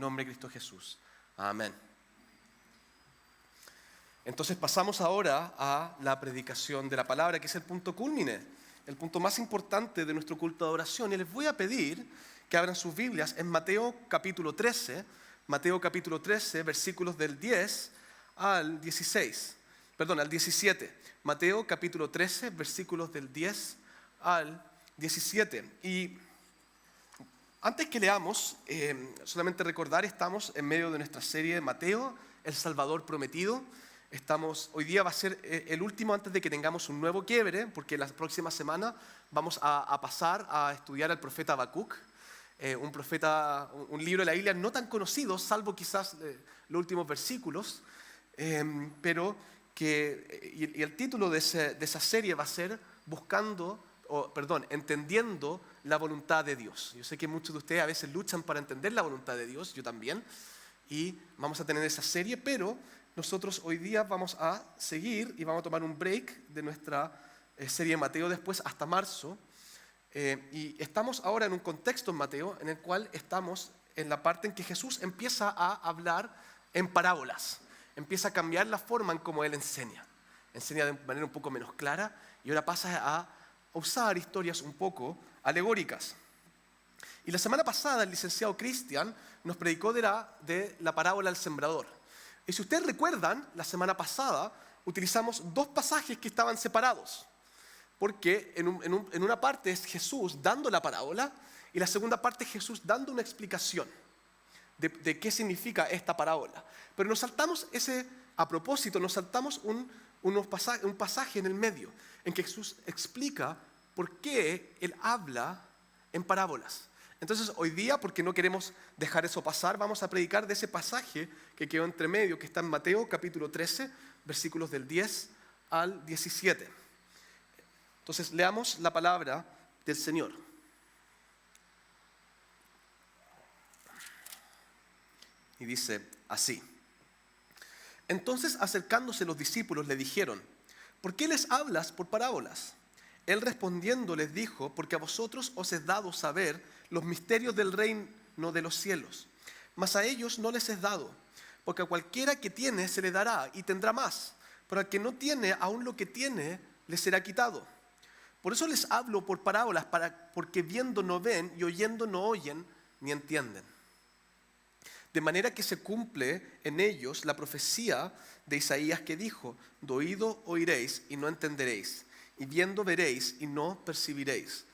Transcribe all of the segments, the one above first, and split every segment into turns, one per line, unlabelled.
nombre de Cristo Jesús. Amén. Entonces pasamos ahora a la predicación de la palabra, que es el punto cúlmine, el punto más importante de nuestro culto de oración. Y les voy a pedir que abran sus Biblias en Mateo capítulo 13, versículos del 10 al 16. Perdón, al 17. Mateo capítulo 13, versículos del 10 al 17. Y antes que leamos, solamente recordar, estamos en medio de nuestra serie de Mateo, el Salvador prometido. Hoy día va a ser el último antes de que tengamos un nuevo quiebre, porque la próxima semana vamos a pasar a estudiar al profeta Habacuc, un libro de la Biblia no tan conocido, salvo quizás los últimos versículos, pero y el título de esa serie va a ser entendiendo la voluntad de Dios. Yo sé que muchos de ustedes a veces luchan para entender la voluntad de Dios, yo también, y vamos a tener esa serie, pero nosotros hoy día vamos a seguir y vamos a tomar un break de nuestra serie de Mateo después hasta marzo. Y estamos ahora en un contexto en Mateo en el cual estamos en la parte en que Jesús empieza a hablar en parábolas. Empieza a cambiar la forma en cómo Él enseña. Enseña de manera un poco menos clara y ahora pasa a usar historias un poco alegóricas. Y la semana pasada el licenciado Cristian nos predicó de la parábola del sembrador. Y si ustedes recuerdan, la semana pasada utilizamos dos pasajes que estaban separados. Porque en una parte es Jesús dando la parábola y la segunda parte es Jesús dando una explicación de qué significa esta parábola. Pero nos saltamos un pasaje en el medio en que Jesús explica por qué Él habla en parábolas. Entonces hoy día, porque no queremos dejar eso pasar, vamos a predicar de ese pasaje que quedó entre medio, que está en Mateo capítulo 13, versículos del 10 al 17. Entonces leamos la palabra del Señor. Y dice así: Entonces acercándose los discípulos le dijeron: ¿por qué les hablas por parábolas? Él respondiendo les dijo: porque a vosotros os es dado saber los misterios del reino de los cielos, mas a ellos no les es dado, porque a cualquiera que tiene se le dará y tendrá más, pero al que no tiene, aún lo que tiene le será quitado. Por eso les hablo por parábolas, porque viendo no ven y oyendo no oyen ni entienden. De manera que se cumple en ellos la profecía de Isaías que dijo: de oído oiréis y no entenderéis, y viendo veréis y no percibiréis.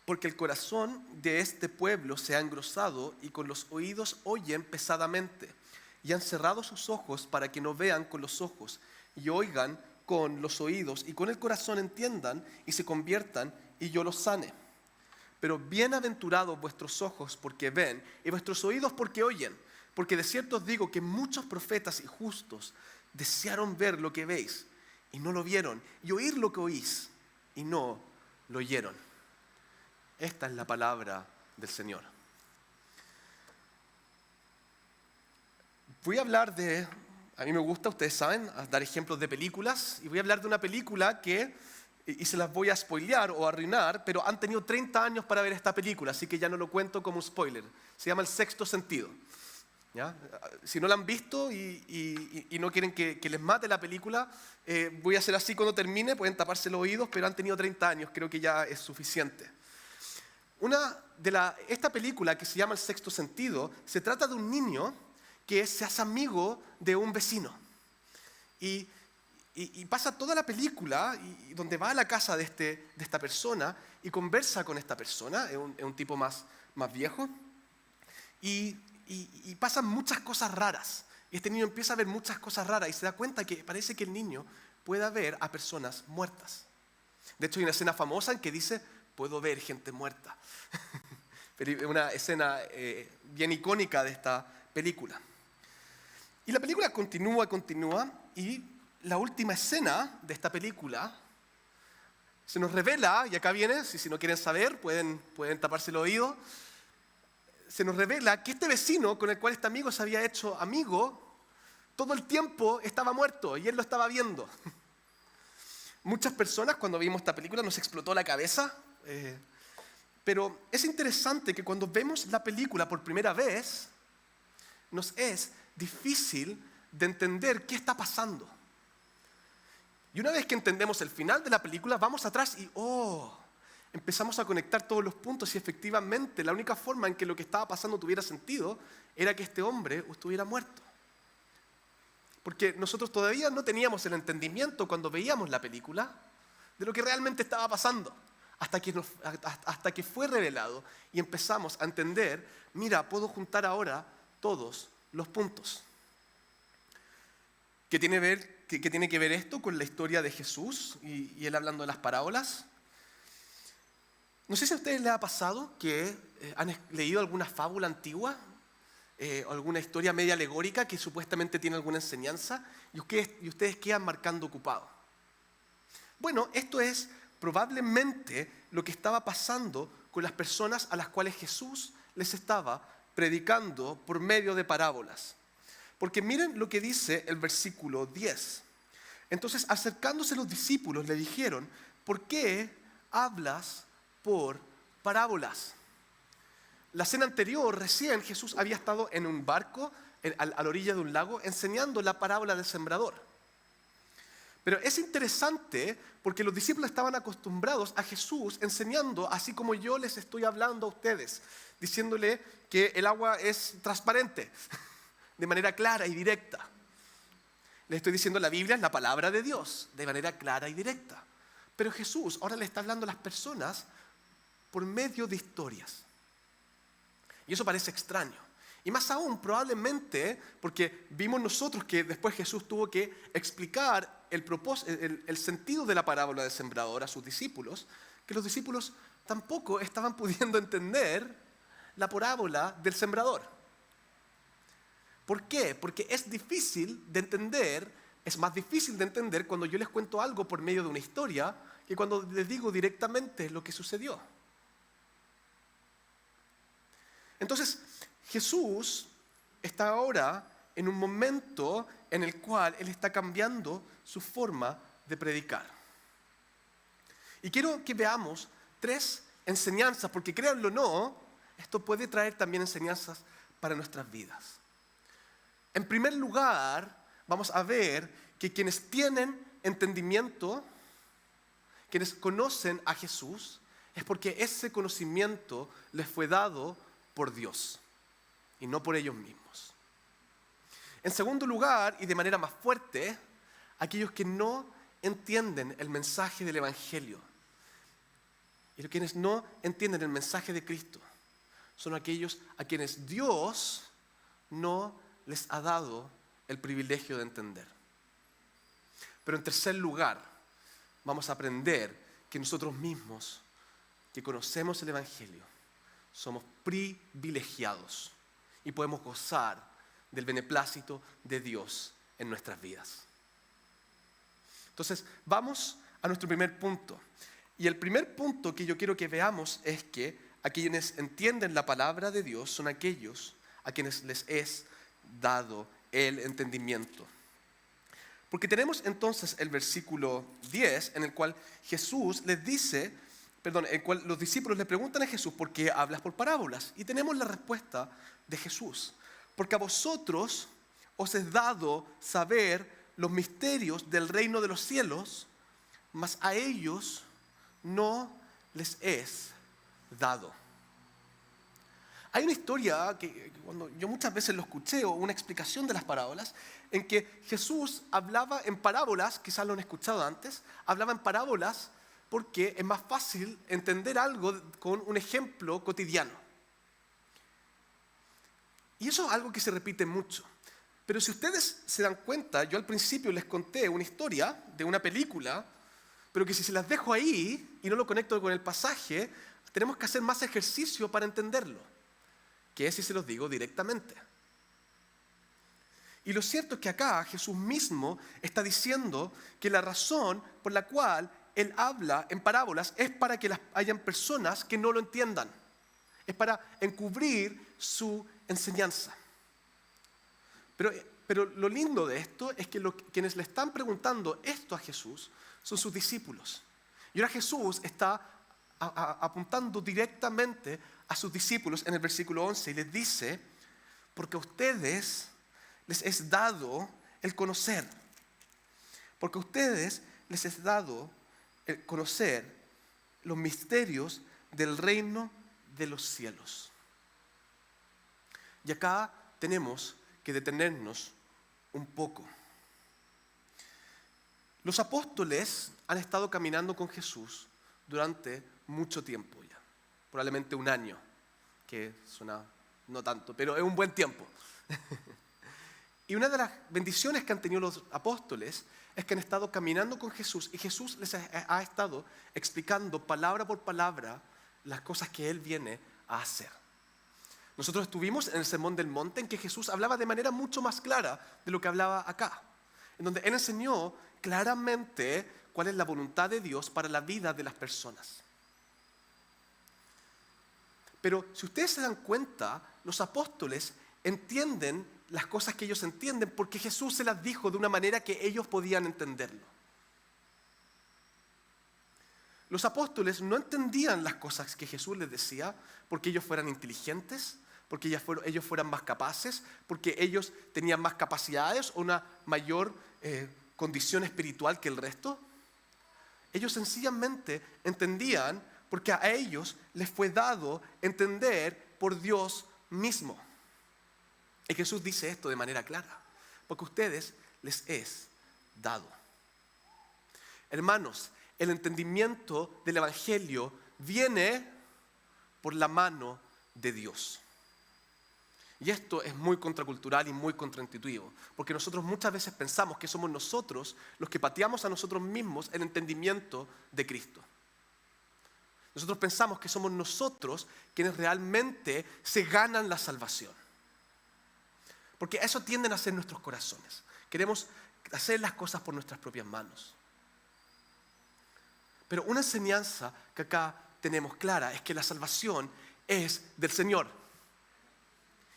Porque el corazón de este pueblo se ha engrosado y con los oídos oyen pesadamente, y han cerrado sus ojos para que no vean con los ojos y oigan con los oídos y con el corazón entiendan y se conviertan y yo los sane. Pero bienaventurados vuestros ojos porque ven y vuestros oídos porque oyen, porque de cierto os digo que muchos profetas y justos desearon ver lo que veis y no lo vieron, y oír lo que oís y no lo oyeron. Esta es la palabra del Señor. Voy a hablar a mí me gusta, ustedes saben, dar ejemplos de películas, y voy a hablar de una película y se las voy a spoilear o arruinar, pero han tenido 30 años para ver esta película, así que ya no lo cuento como un spoiler. Se llama El Sexto Sentido. ¿Ya? Si no la han visto y no quieren que les mate la película, voy a hacer así cuando termine, pueden taparse los oídos, pero han tenido 30 años, creo que ya es suficiente. Esta película que se llama El Sexto Sentido, se trata de un niño que se hace amigo de un vecino. Y pasa toda la película donde va a la casa de esta persona y conversa con esta persona, es un tipo más viejo, y pasan muchas cosas raras. Y este niño empieza a ver muchas cosas raras y se da cuenta que parece que el niño puede ver a personas muertas. De hecho hay una escena famosa en que dice: puedo ver gente muerta. Pero es una escena bien icónica de esta película. Y la película continúa, y la última escena de esta película se nos revela, y acá viene, si no quieren saber, pueden taparse el oído, se nos revela que este vecino con el cual este amigo se había hecho amigo, todo el tiempo estaba muerto y él lo estaba viendo. Muchas personas cuando vimos esta película nos explotó la cabeza, pero es interesante que cuando vemos la película por primera vez, nos es difícil de entender qué está pasando. Y una vez que entendemos el final de la película, vamos atrás y empezamos a conectar todos los puntos y efectivamente la única forma en que lo que estaba pasando tuviera sentido era que este hombre estuviera muerto. Porque nosotros todavía no teníamos el entendimiento cuando veíamos la película de lo que realmente estaba pasando, hasta que fue revelado y empezamos a entender, mira, puedo juntar ahora todos los puntos. ¿Qué tiene que ver esto con la historia de Jesús y él hablando de las parábolas? No sé si a ustedes les ha pasado que han leído alguna fábula antigua, alguna historia media alegórica que supuestamente tiene alguna enseñanza y ustedes quedan marcando ocupado. Bueno, esto es probablemente lo que estaba pasando con las personas a las cuales Jesús les estaba predicando por medio de parábolas. Porque miren lo que dice el versículo 10. Entonces, acercándose los discípulos, le dijeron, ¿por qué hablas por parábolas? La cena anterior, recién Jesús había estado en un barco a la orilla de un lago enseñando la parábola del sembrador. Pero es interesante porque los discípulos estaban acostumbrados a Jesús enseñando así como yo les estoy hablando a ustedes, diciéndole que el agua es transparente, de manera clara y directa. Les estoy diciendo la Biblia es la palabra de Dios, de manera clara y directa. Pero Jesús ahora le está hablando a las personas por medio de historias. Y eso parece extraño. Y más aún, probablemente, porque vimos nosotros que después Jesús tuvo que explicar el sentido de la parábola del sembrador a sus discípulos, que los discípulos tampoco estaban pudiendo entender la parábola del sembrador. ¿Por qué? Porque es difícil de entender, es más difícil de entender cuando yo les cuento algo por medio de una historia que cuando les digo directamente lo que sucedió. Entonces, Jesús está ahora en un momento en el cual Él está cambiando su forma de predicar. Y quiero que veamos 3 enseñanzas, porque créanlo o no, esto puede traer también enseñanzas para nuestras vidas. En primer lugar, vamos a ver que quienes tienen entendimiento, quienes conocen a Jesús, es porque ese conocimiento les fue dado por Dios y no por ellos mismos. En segundo lugar, y de manera más fuerte, aquellos que no entienden el mensaje del Evangelio y quienes no entienden el mensaje de Cristo son aquellos a quienes Dios no les ha dado el privilegio de entender. Pero en tercer lugar, vamos a aprender que nosotros mismos, que conocemos el Evangelio, somos privilegiados y podemos gozar del beneplácito de Dios en nuestras vidas. Entonces, vamos a nuestro primer punto. Y el primer punto que yo quiero que veamos es que a quienes entienden la palabra de Dios son aquellos a quienes les es dado el entendimiento. Porque tenemos entonces el versículo 10 en el cual Jesús les dice, en el cual los discípulos le preguntan a Jesús, ¿por qué hablas por parábolas? Y tenemos la respuesta de Jesús. Porque a vosotros os es dado saber los misterios del reino de los cielos, mas a ellos no les es dado. Hay una historia que cuando yo muchas veces lo escuché, o una explicación de las parábolas, en que Jesús hablaba en parábolas, quizás lo han escuchado antes, hablaba en parábolas porque es más fácil entender algo con un ejemplo cotidiano. Y eso es algo que se repite mucho. Pero si ustedes se dan cuenta, yo al principio les conté una historia de una película, pero que si se las dejo ahí y no lo conecto con el pasaje, tenemos que hacer más ejercicio para entenderlo, que es si se los digo directamente. Y lo cierto es que acá Jesús mismo está diciendo que la razón por la cual Él habla en parábolas es para que hayan personas que no lo entiendan. Es para encubrir su enseñanza. Pero lo lindo de esto es que quienes le están preguntando esto a Jesús son sus discípulos. Y ahora Jesús está apuntando directamente a sus discípulos en el versículo 11 y les dice, porque a ustedes les es dado el conocer. Porque a ustedes les es dado el conocer los misterios del reino de los cielos. Y acá tenemos que detenernos un poco. Los apóstoles han estado caminando con Jesús durante mucho tiempo ya, probablemente un año, que suena no tanto, pero es un buen tiempo. Y una de las bendiciones que han tenido los apóstoles es que han estado caminando con Jesús y Jesús les ha estado explicando palabra por palabra las cosas que Él viene a hacer. Nosotros estuvimos en el Sermón del Monte en que Jesús hablaba de manera mucho más clara de lo que hablaba acá, en donde Él enseñó claramente cuál es la voluntad de Dios para la vida de las personas. Pero si ustedes se dan cuenta, los apóstoles entienden las cosas que ellos entienden porque Jesús se las dijo de una manera que ellos podían entenderlo. Los apóstoles no entendían las cosas que Jesús les decía porque ellos fueran inteligentes, porque ellos fueran más capaces, porque ellos tenían más capacidades o una mayor condición espiritual que el resto. Ellos sencillamente entendían porque a ellos les fue dado entender por Dios mismo. Y Jesús dice esto de manera clara, porque a ustedes les es dado. Hermanos, el entendimiento del Evangelio viene por la mano de Dios. Y esto es muy contracultural y muy contraintuitivo, porque nosotros muchas veces pensamos que somos nosotros los que pateamos a nosotros mismos el entendimiento de Cristo. Nosotros pensamos que somos nosotros quienes realmente se ganan la salvación. Porque eso tienden a ser nuestros corazones. Queremos hacer las cosas por nuestras propias manos. Pero una enseñanza que acá tenemos clara es que la salvación es del Señor.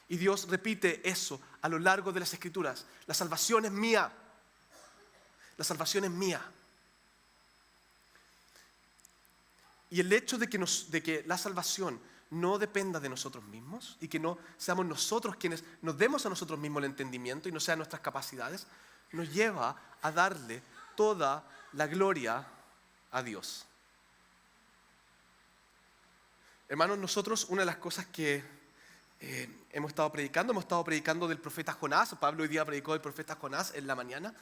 Y Dios repite eso a lo largo de las Escrituras. La salvación es mía. La salvación es mía. Y el hecho de que la salvación no dependa de nosotros mismos y que no seamos nosotros quienes nos demos a nosotros mismos el entendimiento y no sean nuestras capacidades, nos lleva a darle toda la gloria a Dios. Hermanos, nosotros una de las cosas que hemos estado predicando del profeta Jonás. Pablo hoy día predicó del profeta Jonás en la mañana.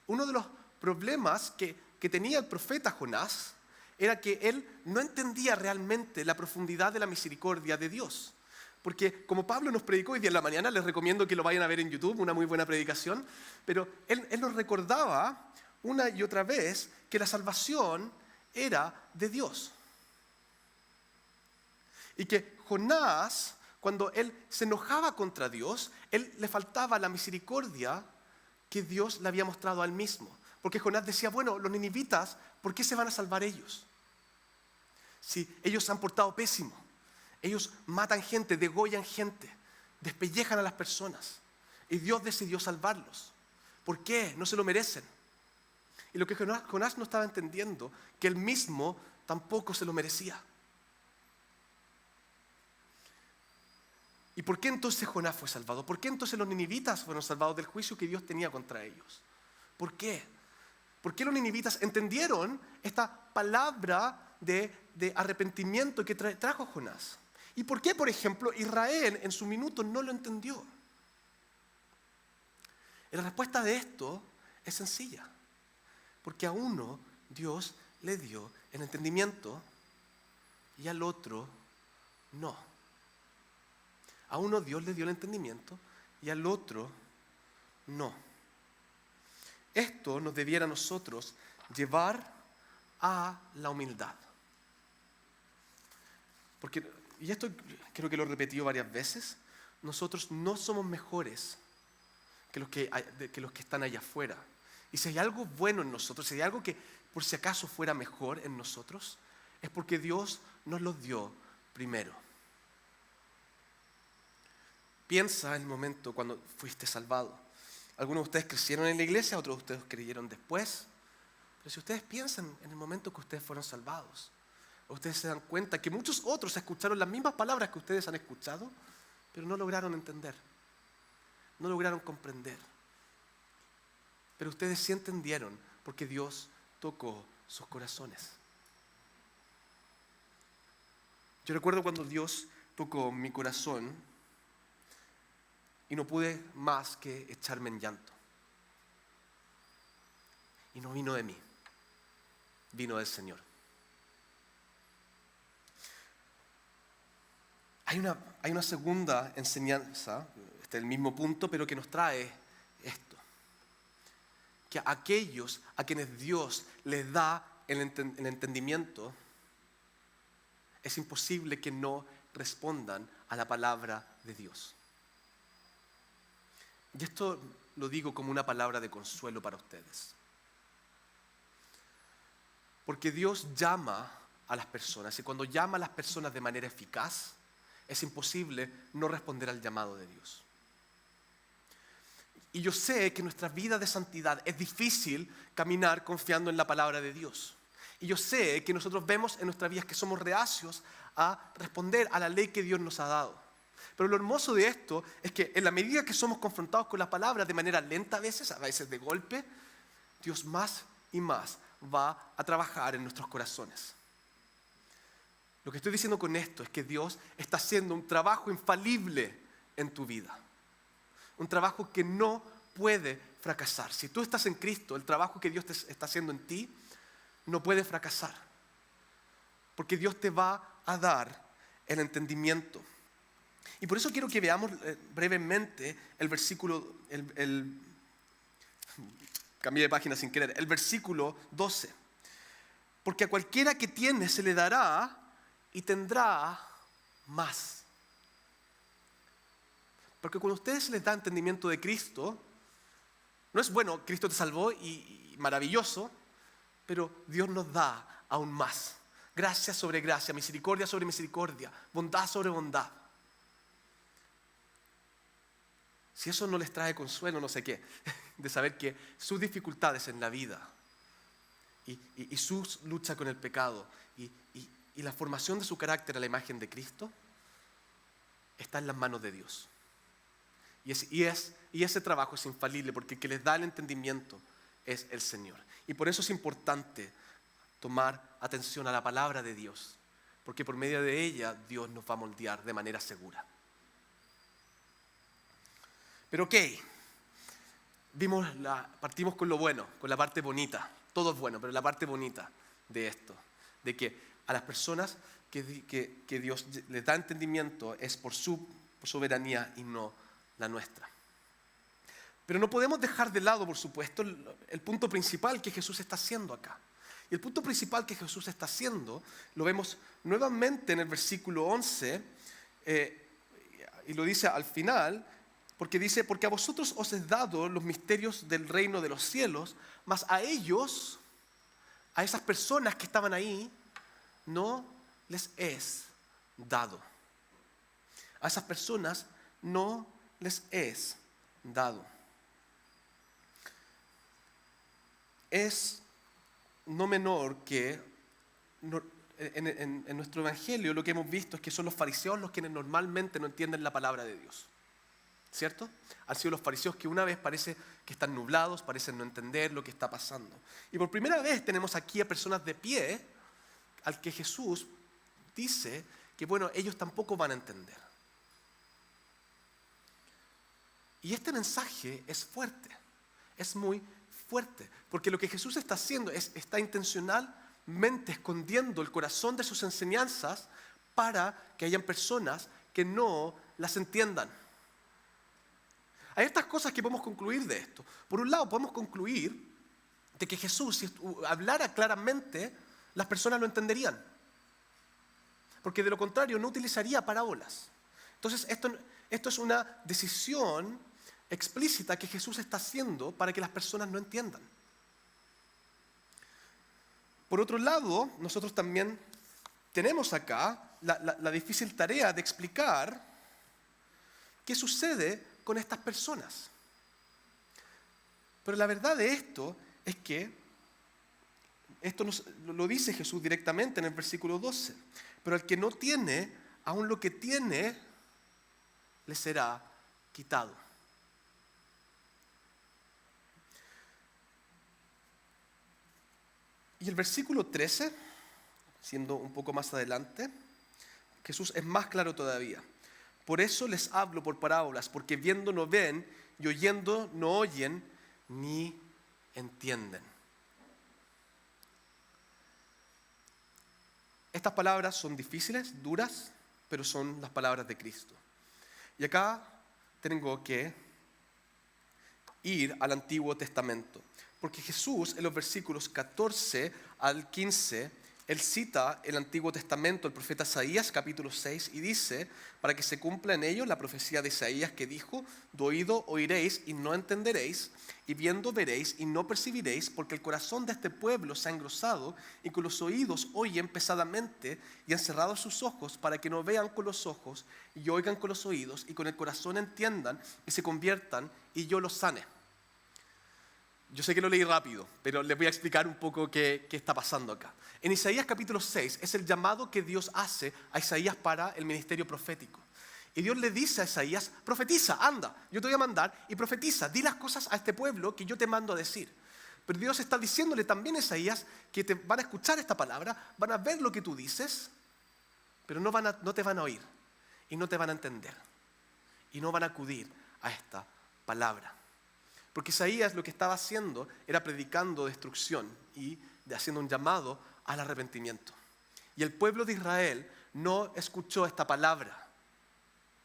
Uno de los problemas que tenía el profeta Jonás era que él no entendía realmente la profundidad de la misericordia de Dios. Porque como Pablo nos predicó hoy día en la mañana, les recomiendo que lo vayan a ver en YouTube, una muy buena predicación, pero él nos recordaba una y otra vez que la salvación era de Dios. Y que Jonás, cuando él se enojaba contra Dios, él le faltaba la misericordia que Dios le había mostrado a él mismo. Porque Jonás decía, bueno, los ninivitas, ¿por qué se van a salvar ellos? Si ellos se han portado pésimo, ellos matan gente, degollan gente, despellejan a las personas. Y Dios decidió salvarlos. ¿Por qué? No se lo merecen. Y lo que Jonás no estaba entendiendo, que él mismo tampoco se lo merecía. ¿Y por qué entonces Jonás fue salvado? ¿Por qué entonces los ninivitas fueron salvados del juicio que Dios tenía contra ellos? ¿Por qué? ¿Por qué los ninivitas entendieron esta palabra de arrepentimiento que trajo Jonás? ¿Y por qué, por ejemplo, Israel en su minuto no lo entendió? Y la respuesta de esto es sencilla. Porque a uno Dios le dio el entendimiento y al otro no. A uno Dios le dio el entendimiento y al otro no. Esto nos debiera a nosotros llevar a la humildad. Porque, y esto creo que lo he repetido varias veces, nosotros no somos mejores que los que están allá afuera. Y si hay algo bueno en nosotros, si hay algo que por si acaso fuera mejor en nosotros, es porque Dios nos lo dio primero. Piensa en el momento cuando fuiste salvado. Algunos de ustedes crecieron en la iglesia, otros de ustedes creyeron después. Pero si ustedes piensan en el momento que ustedes fueron salvados, ustedes se dan cuenta que muchos otros escucharon las mismas palabras que ustedes han escuchado, pero no lograron entender. no lograron comprender. Pero ustedes sí entendieron porque Dios tocó sus corazones. Yo recuerdo cuando Dios tocó mi corazón y no pude más que echarme en llanto. Y no vino de mí, vino del Señor. Hay una segunda enseñanza, el mismo punto, pero que nos trae esto. Que a aquellos a quienes Dios les da el entendimiento, es imposible que no respondan a la palabra de Dios. Y esto lo digo como una palabra de consuelo para ustedes. Porque Dios llama a las personas, y cuando llama a las personas de manera eficaz, es imposible no responder al llamado de Dios. Y yo sé que en nuestra vida de santidad es difícil caminar confiando en la palabra de Dios. Y yo sé que nosotros vemos en nuestras vidas que somos reacios a responder a la ley que Dios nos ha dado. Pero lo hermoso de esto es que en la medida que somos confrontados con la palabra de manera lenta a veces de golpe, Dios más y más va a trabajar en nuestros corazones. Lo que estoy diciendo con esto es que Dios está haciendo un trabajo infalible en tu vida. Un trabajo que no puede fracasar. Si tú estás en Cristo, el trabajo que Dios está haciendo en ti no puede fracasar. Porque Dios te va a dar el entendimiento. Y por eso quiero que veamos brevemente el versículo, cambié de página sin querer, el versículo 12. Porque a cualquiera que tiene se le dará y tendrá más. Porque cuando a ustedes se les da entendimiento de Cristo, no es bueno, Cristo te salvó y maravilloso, pero Dios nos da aún más. Gracia sobre gracia, misericordia sobre misericordia, bondad sobre bondad. Si eso no les trae consuelo, no sé qué, de saber que sus dificultades en la vida y su lucha con el pecado y la formación de su carácter a la imagen de Cristo está en las manos de Dios. Y ese trabajo es infalible porque el que les da el entendimiento es el Señor. Y por eso es importante tomar atención a la palabra de Dios, porque por medio de ella Dios nos va a moldear de manera segura. Pero partimos con lo bueno, con la parte bonita. Todo es bueno, pero la parte bonita de esto, de que a las personas que Dios les da entendimiento es por su soberanía y no la nuestra. Pero no podemos dejar de lado, por supuesto, el punto principal que Jesús está haciendo acá. Y el punto principal que Jesús está haciendo lo vemos nuevamente en el versículo 11, y lo dice al final, porque dice, porque a vosotros os he dado los misterios del reino de los cielos, mas a ellos, a esas personas que estaban ahí, no les es dado. A esas personas no les es dado. Es no menor que en nuestro evangelio lo que hemos visto es que son los fariseos los quienes normalmente no entienden la palabra de Dios. ¿Cierto? Han sido los fariseos que una vez parece que están nublados, parecen no entender lo que está pasando. Y por primera vez tenemos aquí a personas de pie al que Jesús dice que bueno, ellos tampoco van a entender. Y este mensaje es fuerte, es muy fuerte, porque lo que Jesús está haciendo está intencionalmente escondiendo el corazón de sus enseñanzas para que hayan personas que no las entiendan. Hay estas cosas que podemos concluir de esto. Por un lado, podemos concluir de que Jesús, si hablara claramente, las personas lo entenderían. Porque de lo contrario, no utilizaría parábolas. Entonces, esto es una decisión explícita que Jesús está haciendo para que las personas no entiendan. Por otro lado, nosotros también tenemos acá la difícil tarea de explicar qué sucede con estas personas. Pero la verdad de esto es que esto lo dice Jesús directamente en el versículo 12. Pero el que no tiene, aun lo que tiene, le será quitado. Y el versículo 13, siendo un poco más adelante, Jesús es más claro todavía. Por eso les hablo por parábolas, porque viendo no ven y oyendo no oyen ni entienden. Estas palabras son difíciles, duras, pero son las palabras de Cristo. Y acá tengo que ir al Antiguo Testamento, porque Jesús en los versículos 14 al 15, Él cita el Antiguo Testamento, el profeta Isaías, capítulo 6, y dice, para que se cumpla en ellos la profecía de Isaías que dijo, de oído oiréis y no entenderéis, y viendo veréis y no percibiréis, porque el corazón de este pueblo se ha engrosado, y con los oídos oyen pesadamente, y han cerrado sus ojos, para que no vean con los ojos, y oigan con los oídos, y con el corazón entiendan, y se conviertan, y yo los sane. Yo sé que lo leí rápido, pero les voy a explicar un poco qué está pasando acá. En Isaías capítulo 6 es el llamado que Dios hace a Isaías para el ministerio profético. Y Dios le dice a Isaías, profetiza, anda, yo te voy a mandar y profetiza, di las cosas a este pueblo que yo te mando a decir. Pero Dios está diciéndole también a Isaías que te van a escuchar esta palabra, van a ver lo que tú dices, pero no te van a oír y no te van a entender y no van a acudir a esta palabra. Porque Isaías lo que estaba haciendo era predicando destrucción y haciendo un llamado al arrepentimiento. Y el pueblo de Israel no escuchó esta palabra.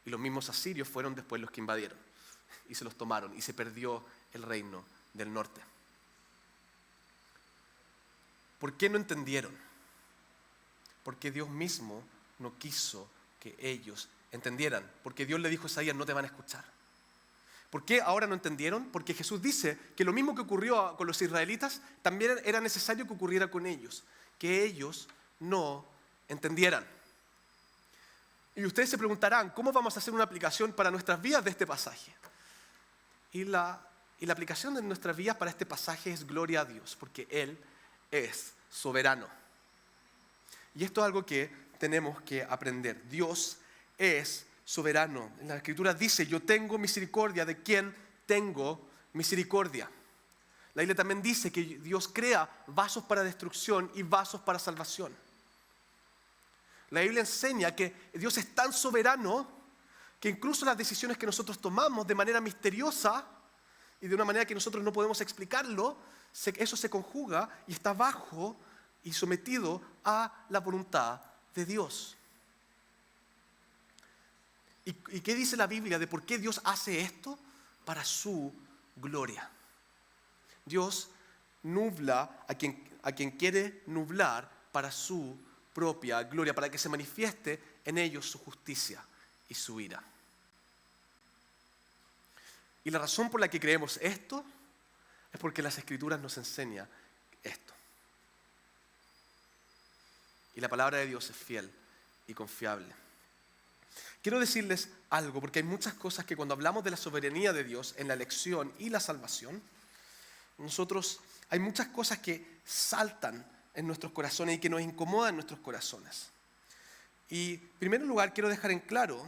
Y los mismos asirios fueron después los que invadieron y se los tomaron y se perdió el reino del norte. ¿Por qué no entendieron? Porque Dios mismo no quiso que ellos entendieran. Porque Dios le dijo a Isaías, no te van a escuchar. ¿Por qué ahora no entendieron? Porque Jesús dice que lo mismo que ocurrió con los israelitas, también era necesario que ocurriera con ellos, que ellos no entendieran. Y ustedes se preguntarán, ¿cómo vamos a hacer una aplicación para nuestras vidas de este pasaje? Y la aplicación de nuestras vidas para este pasaje es gloria a Dios, porque Él es soberano. Y esto es algo que tenemos que aprender. Dios es soberano. En la Escritura dice, yo tengo misericordia de quien tengo misericordia. La Biblia también dice que Dios crea vasos para destrucción y vasos para salvación. La Biblia enseña que Dios es tan soberano que incluso las decisiones que nosotros tomamos de manera misteriosa y de una manera que nosotros no podemos explicarlo, eso se conjuga y está bajo y sometido a la voluntad de Dios. ¿Y qué dice la Biblia de por qué Dios hace esto? Para su gloria. Dios nubla a quien quiere nublar para su propia gloria, para que se manifieste en ellos su justicia y su ira. Y la razón por la que creemos esto es porque las Escrituras nos enseñan esto. Y la palabra de Dios es fiel y confiable. Quiero decirles algo, porque hay muchas cosas que cuando hablamos de la soberanía de Dios en la elección y la salvación, hay muchas cosas que saltan en nuestros corazones y que nos incomodan en nuestros corazones. Y en primer lugar quiero dejar en claro,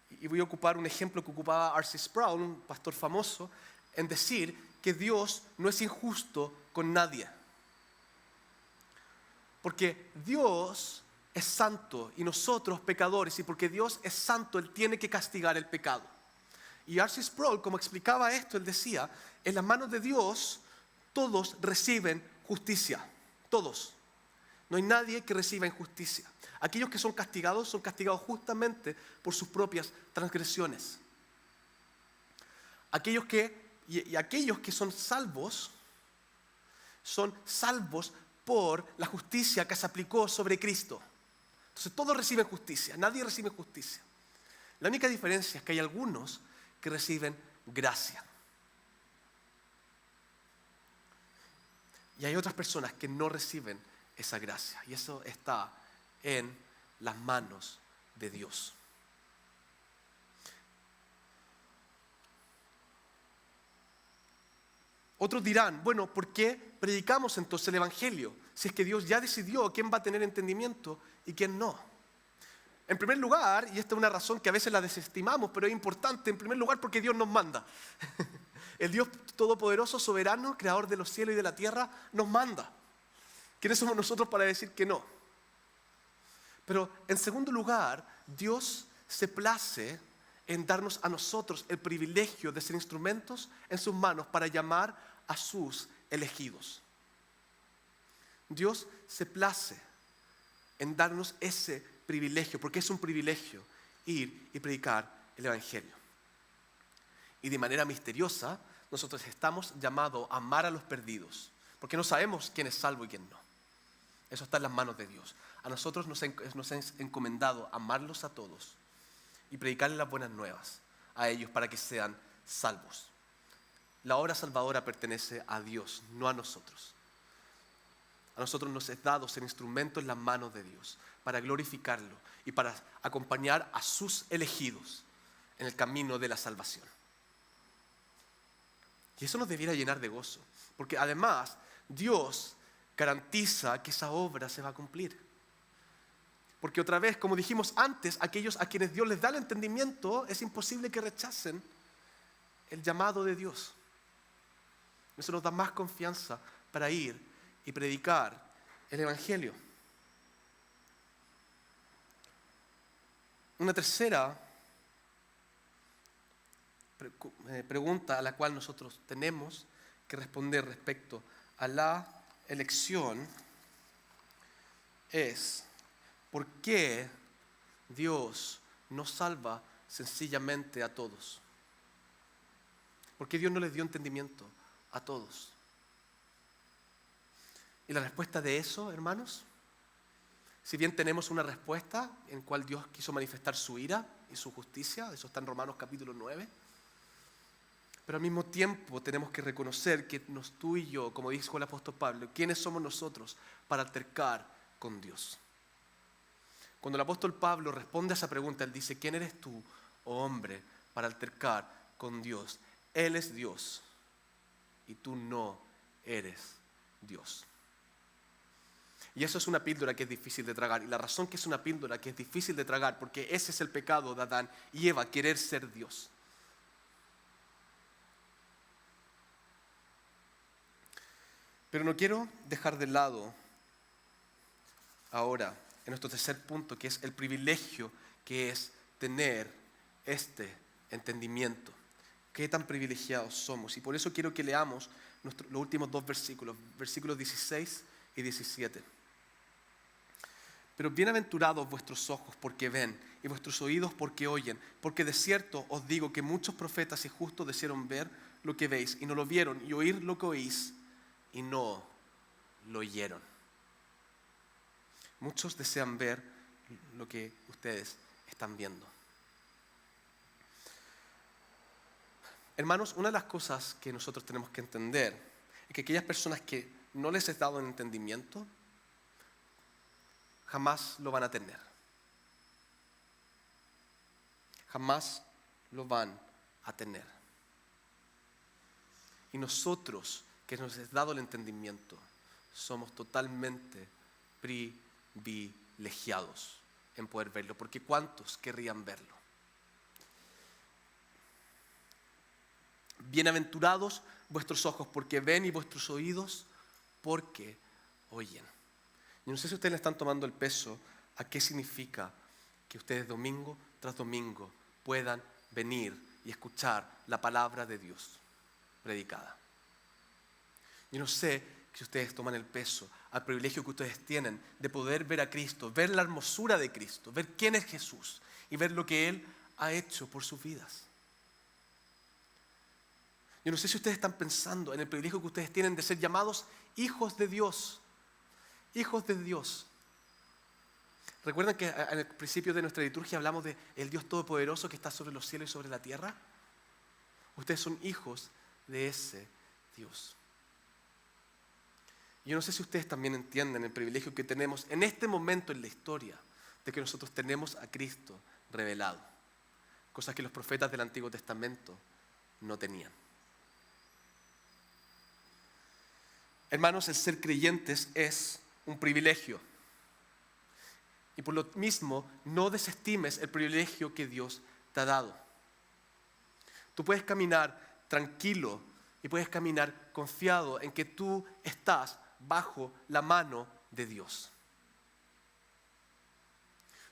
y voy a ocupar un ejemplo que ocupaba R.C. Sproul, un pastor famoso, en decir que Dios no es injusto con nadie. Porque Dios es santo y nosotros pecadores, y porque Dios es santo, Él tiene que castigar el pecado. Y R.C. Sproul, como explicaba esto, él decía, en las manos de Dios todos reciben justicia, todos. No hay nadie que reciba injusticia. Aquellos que son castigados justamente por sus propias transgresiones. Aquellos que son salvos por la justicia que se aplicó sobre Cristo. Entonces todos reciben justicia, nadie recibe justicia. La única diferencia es que hay algunos que reciben gracia. Y hay otras personas que no reciben esa gracia. Y eso está en las manos de Dios. Otros dirán, bueno, ¿por qué predicamos entonces el Evangelio? Si es que Dios ya decidió quién va a tener entendimiento y quién no. En primer lugar, y esta es una razón que a veces la desestimamos, pero es importante, en primer lugar porque Dios nos manda. El Dios todopoderoso, soberano, creador de los cielos y de la tierra, nos manda. ¿Quiénes somos nosotros para decir que no? Pero en segundo lugar, Dios se place en darnos a nosotros el privilegio de ser instrumentos en sus manos para llamar a sus elegidos. Dios se place en darnos ese privilegio, porque es un privilegio ir y predicar el Evangelio. Y de manera misteriosa, nosotros estamos llamados a amar a los perdidos, porque no sabemos quién es salvo y quién no. Eso está en las manos de Dios. A nosotros nos es encomendado amarlos a todos y predicarles las buenas nuevas a ellos para que sean salvos. La obra salvadora pertenece a Dios, no a nosotros. A nosotros nos es dado ser instrumentos en las manos de Dios para glorificarlo y para acompañar a sus elegidos en el camino de la salvación. Y eso nos debiera llenar de gozo, porque además Dios garantiza que esa obra se va a cumplir. Porque otra vez, como dijimos antes, aquellos a quienes Dios les da el entendimiento, es imposible que rechacen el llamado de Dios. Eso nos da más confianza para ir y predicar el Evangelio. Una tercera pregunta a la cual nosotros tenemos que responder respecto a la elección es: ¿por qué Dios no salva sencillamente a todos? ¿Por qué Dios no les dio entendimiento a todos? Y la respuesta de eso, hermanos, si bien tenemos una respuesta en cual Dios quiso manifestar su ira y su justicia, eso está en Romanos capítulo 9, pero al mismo tiempo tenemos que reconocer que tú y yo, como dijo el apóstol Pablo, ¿quiénes somos nosotros para altercar con Dios? Cuando el apóstol Pablo responde a esa pregunta, él dice: ¿quién eres tú, oh hombre, para altercar con Dios? Él es Dios y tú no eres Dios. Y eso es una píldora que es difícil de tragar. Y la razón que es una píldora que es difícil de tragar, porque ese es el pecado de Adán y Eva, querer ser Dios. Pero no quiero dejar de lado ahora, en nuestro tercer punto, que es el privilegio que es tener este entendimiento. Qué tan privilegiados somos. Y por eso quiero que leamos los últimos dos versículos, versículos 16 y 17. Pero bienaventurados vuestros ojos porque ven y vuestros oídos porque oyen, porque de cierto os digo que muchos profetas y justos desearon ver lo que veis y no lo vieron, y oír lo que oís y no lo oyeron. Muchos desean ver lo que ustedes están viendo. Hermanos, una de las cosas que nosotros tenemos que entender es que aquellas personas que no les es dado el entendimiento, jamás lo van a tener. Jamás lo van a tener. Y nosotros, que nos es dado el entendimiento, somos totalmente privilegiados en poder verlo, porque ¿cuántos querrían verlo? Bienaventurados vuestros ojos porque ven y vuestros oídos porque oyen. Yo no sé si ustedes le están tomando el peso a qué significa que ustedes domingo tras domingo puedan venir y escuchar la palabra de Dios predicada. Yo no sé si ustedes toman el peso al privilegio que ustedes tienen de poder ver a Cristo, ver la hermosura de Cristo, ver quién es Jesús y ver lo que Él ha hecho por sus vidas. Yo no sé si ustedes están pensando en el privilegio que ustedes tienen de ser llamados hijos de Dios. Hijos de Dios. ¿Recuerdan que en el principio de nuestra liturgia hablamos de el Dios Todopoderoso que está sobre los cielos y sobre la tierra? Ustedes son hijos de ese Dios. Yo no sé si ustedes también entienden el privilegio que tenemos en este momento en la historia de que nosotros tenemos a Cristo revelado. Cosas que los profetas del Antiguo Testamento no tenían. Hermanos, el ser creyentes es un privilegio. Y por lo mismo, no desestimes el privilegio que Dios te ha dado. Tú puedes caminar tranquilo y puedes caminar confiado en que tú estás bajo la mano de Dios.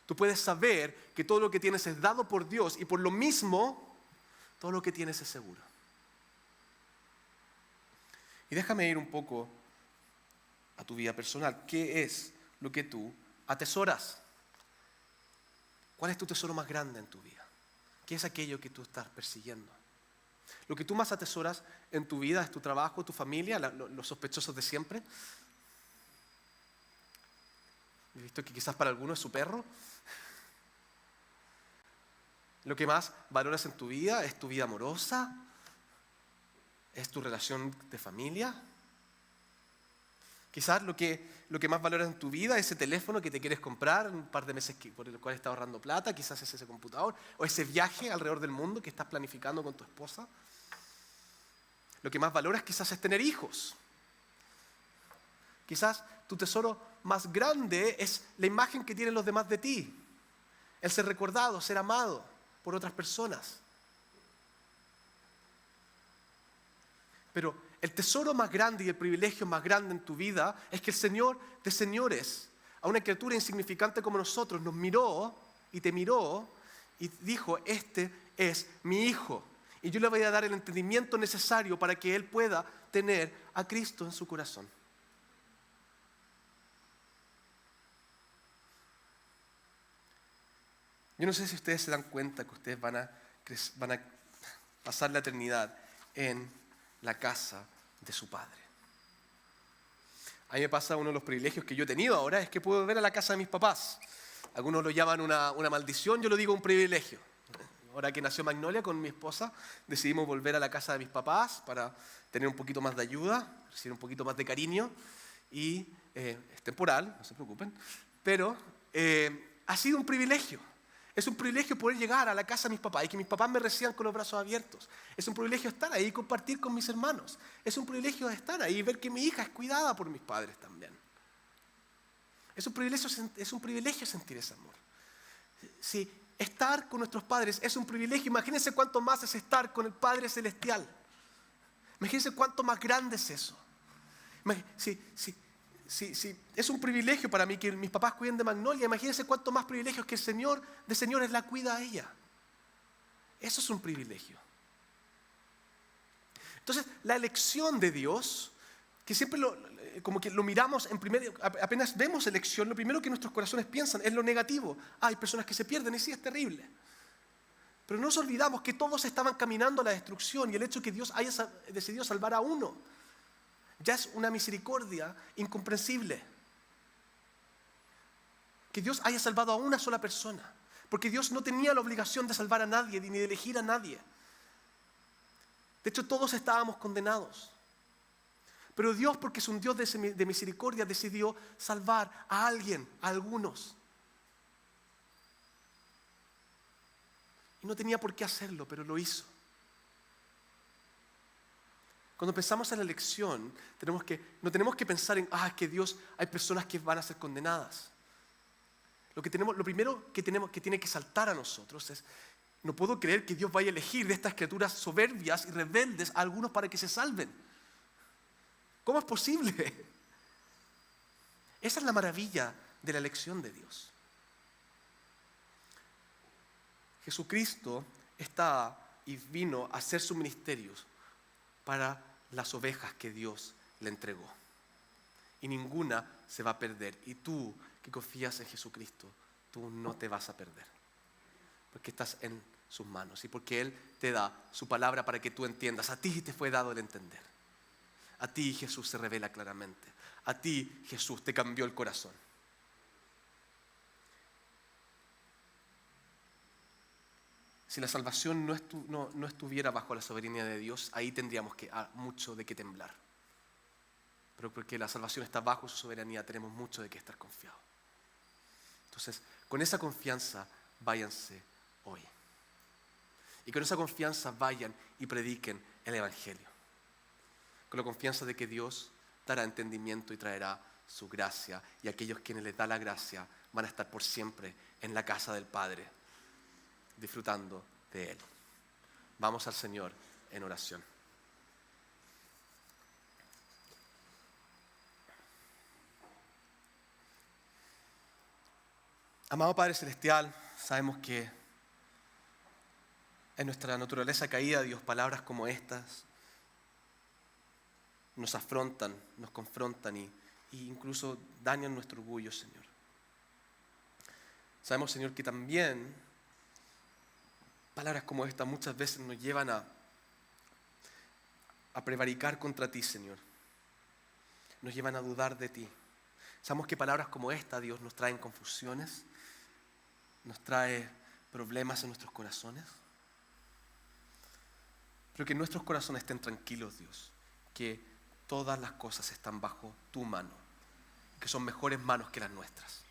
Tú puedes saber que todo lo que tienes es dado por Dios y por lo mismo, todo lo que tienes es seguro. Y déjame ir un poco a tu vida personal. ¿Qué es lo que tú atesoras? ¿Cuál es tu tesoro más grande en tu vida? ¿Qué es aquello que tú estás persiguiendo? Lo que tú más atesoras en tu vida es tu trabajo, tu familia, los sospechosos de siempre. He visto que quizás para algunos es su perro. Lo que más valoras en tu vida es tu vida amorosa, es tu relación de familia. Quizás lo que más valoras en tu vida es ese teléfono que te quieres comprar en un par de meses por el cual estás ahorrando plata, quizás es ese computador, o ese viaje alrededor del mundo que estás planificando con tu esposa. Lo que más valoras quizás es tener hijos. Quizás tu tesoro más grande es la imagen que tienen los demás de ti, el ser recordado, ser amado por otras personas. Pero el tesoro más grande y el privilegio más grande en tu vida es que el Señor de señores, a una criatura insignificante como nosotros, nos miró y te miró y dijo: este es mi hijo. Y yo le voy a dar el entendimiento necesario para que él pueda tener a Cristo en su corazón. Yo no sé si ustedes se dan cuenta que ustedes van a pasar la eternidad en la casa de su Padre. A mí me pasa, uno de los privilegios que yo he tenido ahora es que puedo volver a la casa de mis papás. Algunos lo llaman una maldición, yo lo digo un privilegio. Ahora que nació Magnolia con mi esposa, decidimos volver a la casa de mis papás para tener un poquito más de ayuda, recibir un poquito más de cariño. Y es temporal, no se preocupen, pero ha sido un privilegio. Es un privilegio poder llegar a la casa de mis papás y que mis papás me reciban con los brazos abiertos. Es un privilegio estar ahí y compartir con mis hermanos. Es un privilegio estar ahí y ver que mi hija es cuidada por mis padres también. Es un privilegio sentir ese amor. Sí, estar con nuestros padres es un privilegio. Imagínense cuánto más es estar con el Padre Celestial. Imagínense cuánto más grande es eso. Sí, es un privilegio para mí que mis papás cuiden de Magnolia. Imagínense cuánto más privilegio es que el Señor de señores la cuida a ella. Eso es un privilegio. Entonces, la elección de Dios, que siempre como que lo miramos apenas vemos elección, lo primero que nuestros corazones piensan es lo negativo. Hay personas que se pierden y sí, es terrible. Pero no nos olvidamos que todos estaban caminando a la destrucción y el hecho de que Dios haya decidido salvar a uno ya es una misericordia incomprensible. Que Dios haya salvado a una sola persona, porque Dios no tenía la obligación de salvar a nadie ni de elegir a nadie. De hecho, todos estábamos condenados. Pero Dios, porque es un Dios de misericordia, decidió salvar a alguien, a algunos. Y no tenía por qué hacerlo, pero lo hizo. Cuando pensamos en la elección, no tenemos que pensar en, que Dios, hay personas que van a ser condenadas. Lo primero que tiene que saltar a nosotros es, no puedo creer que Dios vaya a elegir de estas criaturas soberbias y rebeldes a algunos para que se salven. ¿Cómo es posible? Esa es la maravilla de la elección de Dios. Jesucristo está y vino a hacer sus ministerios para las ovejas que Dios le entregó. Y ninguna se va a perder. Y tú que confías en Jesucristo, tú no te vas a perder. Porque estás en sus manos y porque Él te da su palabra para que tú entiendas. A ti te fue dado el entender. A ti Jesús se revela claramente. A ti Jesús te cambió el corazón. Si la salvación no estuviera bajo la soberanía de Dios, ahí tendríamos mucho de qué temblar. Pero porque la salvación está bajo su soberanía, tenemos mucho de qué estar confiados. Entonces, con esa confianza, váyanse hoy. Y con esa confianza vayan y prediquen el Evangelio. Con la confianza de que Dios dará entendimiento y traerá su gracia. Y aquellos quienes les da la gracia van a estar por siempre en la casa del Padre, disfrutando de Él. Vamos al Señor en oración. Amado Padre Celestial, sabemos que en nuestra naturaleza caída, Dios, palabras como estas nos afrontan, nos confrontan y incluso dañan nuestro orgullo, Señor. Sabemos, Señor, que también palabras como estas muchas veces nos llevan a prevaricar contra ti, Señor. Nos llevan a dudar de ti. Sabemos que palabras como esta, Dios, nos traen confusiones, nos trae problemas en nuestros corazones. Pero que nuestros corazones estén tranquilos, Dios, que todas las cosas están bajo tu mano, que son mejores manos que las nuestras.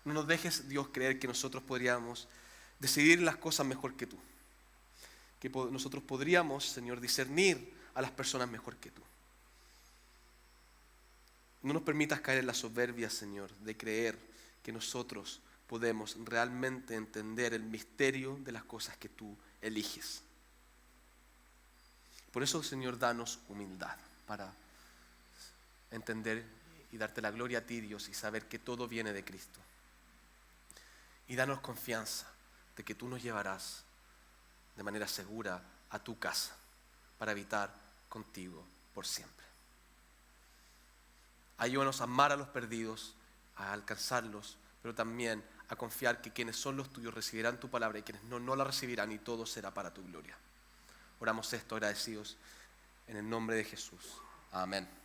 No nos dejes, Dios, creer que nosotros podríamos decidir las cosas mejor que tú, que nosotros podríamos, Señor, discernir a las personas mejor que tú. No nos permitas caer en la soberbia, Señor, de creer que nosotros podemos realmente entender el misterio de las cosas que tú eliges. Por eso, Señor, danos humildad para entender y darte la gloria a ti, Dios, y saber que todo viene de Cristo. Y danos confianza de que tú nos llevarás de manera segura a tu casa para habitar contigo por siempre. Ayúdanos a amar a los perdidos, a alcanzarlos, pero también a confiar que quienes son los tuyos recibirán tu palabra y quienes no la recibirán, y todo será para tu gloria. Oramos esto agradecidos en el nombre de Jesús. Amén.